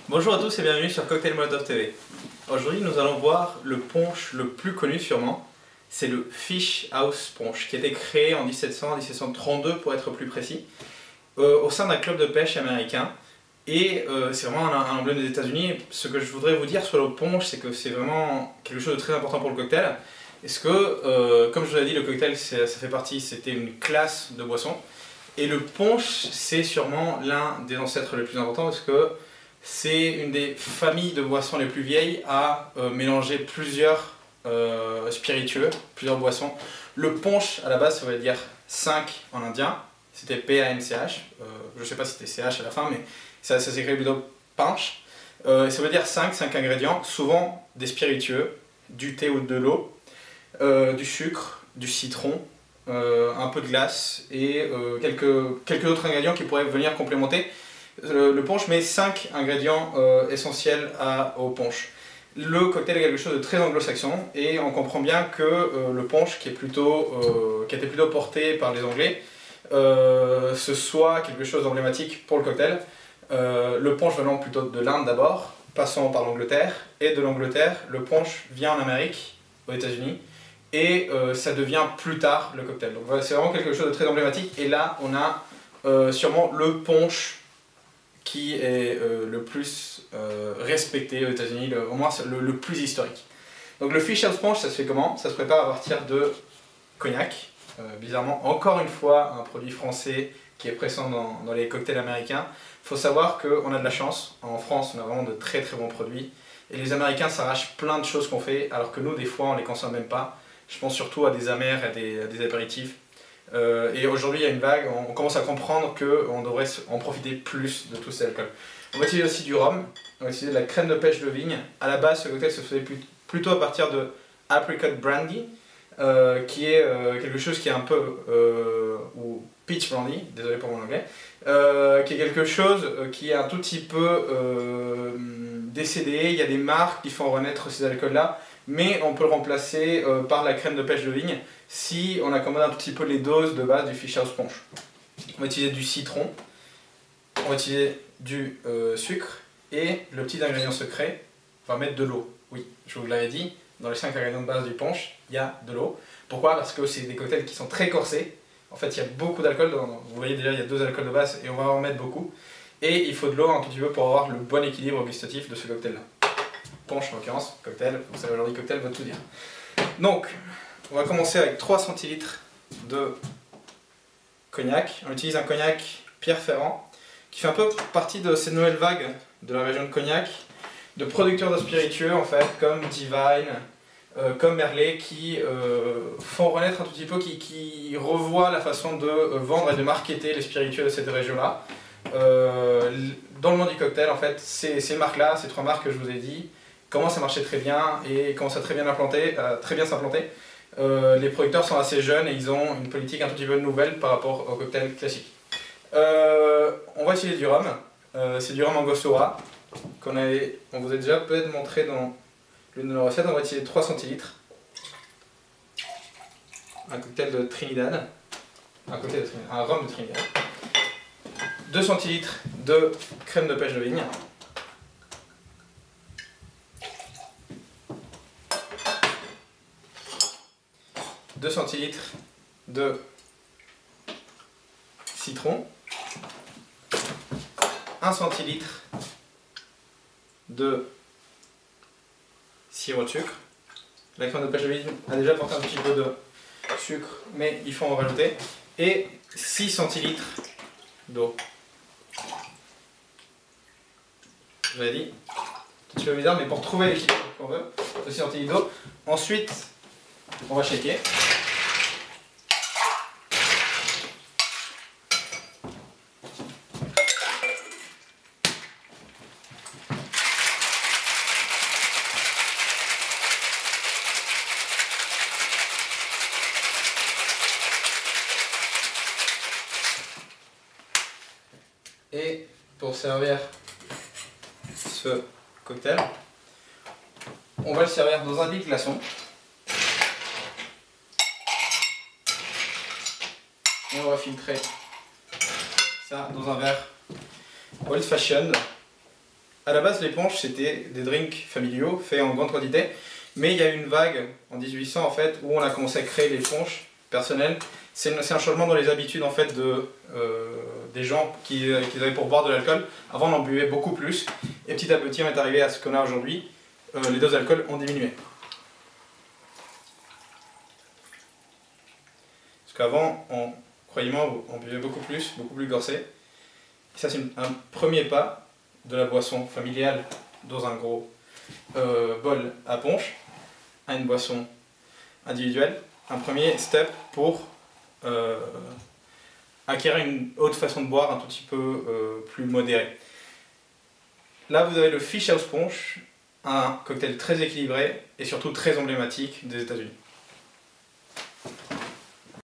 Bonjour à tous et bienvenue sur Cocktail Molotov TV. Aujourd'hui nous allons voir le punch le plus connu sûrement, c'est le Fish House Punch qui a été créé en 1732 pour être plus précis, au sein d'un club de pêche américain. Et c'est vraiment un emblème des États-Unis. Ce que je voudrais vous dire sur le punch, c'est que c'est vraiment quelque chose de très important pour le cocktail. Est-ce que, comme je vous l'ai dit, le cocktail ça fait partie, c'était une classe de boisson. Et le punch, c'est sûrement l'un des ancêtres les plus importants parce que c'est une des familles de boissons les plus vieilles à mélanger plusieurs spiritueux, plusieurs boissons. Le punch, à la base, ça veut dire 5 en indien. C'était P-A-N-C-H. Je ne sais pas si c'était C-H à la fin, mais ça s'écrit plutôt punch. Ça veut dire 5 ingrédients, souvent des spiritueux, du thé ou de l'eau, du sucre, du citron, un peu de glace et quelques autres ingrédients qui pourraient venir complémenter le punch, mais 5 ingrédients essentiels au punch. Le cocktail est quelque chose de très anglo-saxon et on comprend bien que le punch qui a été plutôt porté par les Anglais ce soit quelque chose d'emblématique pour le cocktail. Le punch venant plutôt de l'Inde d'abord, passant par l'Angleterre, et de l'Angleterre, le punch vient en Amérique, aux États-Unis, et ça devient plus tard le cocktail. Donc voilà, c'est vraiment quelque chose de très emblématique, et là on a sûrement le punch qui est le plus respecté aux États-Unis, au moins le plus historique. Donc le Fish House Punch, ça se fait comment? Ça se prépare à partir de cognac. Bizarrement, encore une fois, un produit français qui est présent dans les cocktails américains. Il faut savoir qu'on a de la chance. En France, on a vraiment de très très bons produits. Et les Américains s'arrachent plein de choses qu'on fait, alors que nous, des fois, on ne les consomme même pas. Je pense surtout à des amers et à des apéritifs. Et aujourd'hui, il y a une vague, on commence à comprendre qu'on devrait en profiter plus de tous ces alcools. On va utiliser aussi du rhum, on va utiliser de la crème de pêche de vigne. À la base, ce cocktail se faisait plutôt à partir de apricot brandy, qui est quelque chose qui est un peu, ou peach brandy, désolé pour mon anglais, qui est quelque chose qui est un tout petit peu décédé. Il y a des marques qui font renaître ces alcools-là, mais on peut le remplacer par la crème de pêche de vigne si on accommode un tout petit peu les doses de base du Fish House Punch. On va utiliser du citron, on va utiliser du sucre, et le petit ingrédient secret, on va mettre de l'eau. Oui, je vous l'avais dit, dans les 5 ingrédients de base du punch, il y a de l'eau. Pourquoi? Parce que c'est des cocktails qui sont très corsés. En fait, il y a beaucoup d'alcool. Vous voyez déjà, il y a 2 alcools de base et on va en mettre beaucoup. Et il faut de l'eau un tout petit peu pour avoir le bon équilibre gustatif de ce cocktail-là. Punch en l'occurrence, cocktail, vous savez aujourd'hui cocktail veut tout dire. Donc, on va commencer avec 3 centilitres de cognac. On utilise un cognac Pierre Ferrand qui fait un peu partie de ces nouvelles vagues de la région de Cognac, de producteurs de spiritueux en fait, comme Divine, comme Merlet, qui font renaître un tout petit peu, qui revoient la façon de vendre et de marketer les spiritueux de cette région-là. Dans le monde du cocktail, en fait, ces marques-là, ces 3 marques que je vous ai dit, commencent à marcher très bien et commencent à très bien s'implanter. Les producteurs sont assez jeunes et ils ont une politique un tout petit peu nouvelle par rapport au cocktail classique. On va utiliser du rhum, c'est du rhum Angostura, on vous a déjà peut-être montré dans l'une de nos recettes. On va utiliser 3 centilitres, un cocktail de Trinidad, un rhum de Trinidad, 2 centilitres de crème de pêche de vigne, « 2 centilitres de citron, 1 centilitre de sirop de sucre. La crème de pêche de vigne a déjà apporté un petit peu de sucre, mais il faut en rajouter. Et 6 centilitres d'eau. Je l'ai dit, un petit peu bizarre, mais pour trouver l'équilibre qu'on veut, 6 centilitres d'eau. Ensuite, on va shaker. Et pour servir ce cocktail, on va le servir dans un lit glaçon. Et on va filtrer ça dans un verre old fashioned À la base, les punchs, c'était des drinks familiaux faits en grande quantité, mais il y a eu une vague en 1800 en fait, où on a commencé à créer les punchs personnels. C'est un changement dans les habitudes en fait, des gens qui avaient pour boire de l'alcool. Avant, on en buvait beaucoup plus, et petit à petit, on est arrivé à ce qu'on a aujourd'hui. Les doses d'alcool ont diminué. Parce qu'avant, croyez-moi, on buvait beaucoup plus gorsé. Et ça, c'est un premier pas de la boisson familiale dans un gros bol à punch à une boisson individuelle. Un premier step pour acquérir une autre façon de boire un tout petit peu plus modérée. Là, vous avez le Fish House Punch, un cocktail très équilibré et surtout très emblématique des États-Unis.